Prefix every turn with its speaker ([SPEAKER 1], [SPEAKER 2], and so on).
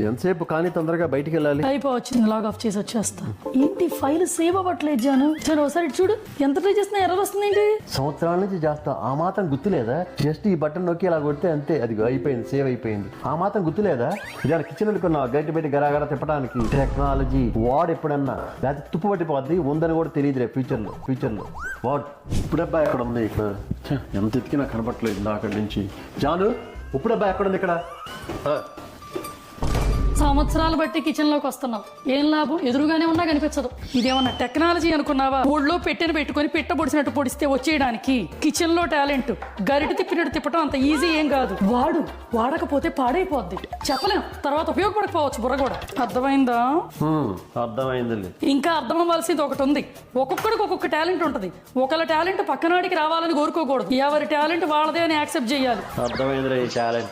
[SPEAKER 1] ఎంతసేపు కానీ తొందరగా బయటికి వెళ్ళాలి.
[SPEAKER 2] అయిపోవచ్చింది, లాగ్ ఆఫ్ చేసి వచ్చేస్తా. ఏంటి ఫైల్ సేవ్ అవ్వట్లేదు జాను? సరే ఒకసారి చూడు, ఎంత ట్రై చేసినా ఎర్రర్ వస్తుంది ఏంటి?
[SPEAKER 1] సంవత్సరాల నుంచి చేస్తా, ఆ మాత్రం గుర్తులేదా? జస్ట్ ఈ బటన్ నొక్కి ఇలా కొడితే అంతే, అది అయిపోయింది, సేవ్ అయిపోయింది. ఆ మాత్రం గుర్తులేదా? ఇలా కిచెన్ వెళ్ళుకున్నా గైట్ బయట గరాగరా తిప్పడానికి టెక్నాలజీ వాడు ఎప్పుడన్నా లేకపోతే తుప్పు పట్టిపోద్ది, ఉందని కూడా తెలియదులే ఫ్యూచర్ లో వాడు. ఇప్పుడబ్బా ఎక్కడ ఉంది ఇక్కడ? ఎంత ఎత్తికినా కనపట్లేదు అక్కడి నుంచి. జాను ఇప్పుడబ్బా ఎక్కడ ఉంది ఇక్కడ?
[SPEAKER 2] సంవత్సరాలు బట్టి కిచెన్ లోకి వస్తున్నాం, ఏం లాభం? ఎదురుగానే ఉన్నా కనిపించదు. ఇదేమన్నా టెక్నాలజీ అనుకున్నావా? ఊళ్ళో పెట్టెను పెట్టుకుని పిట్ట పొడిచినట్టు పొడిస్తే వచ్చేయడానికి కిచెన్ లో టాలెంట్. గరిట తిప్పినట్టు తిప్పటం అంత ఈజీ ఏం కాదు. వాడకపోతే పాడైపోద్ది, చెప్పలేం, తర్వాత ఉపయోగపడకపోవచ్చు బుర్ర కూడా. అర్థమైందా?
[SPEAKER 1] అర్థమైంది.
[SPEAKER 2] ఇంకా అర్థం అవ్వాల్సింది ఒకటి ఉంది. ఒక్కొక్కడికి ఒక్కొక్క టాలెంట్ ఉంటుంది. ఒకళ్ళ టాలెంట్ పక్కనాడికి రావాలని కోరుకోకూడదు. ఎవరి టాలెంట్ వాళ్ళదే అని యాక్సెప్ట్ చేయాలి.
[SPEAKER 1] అర్థమైంది. ఈ టాలెంట్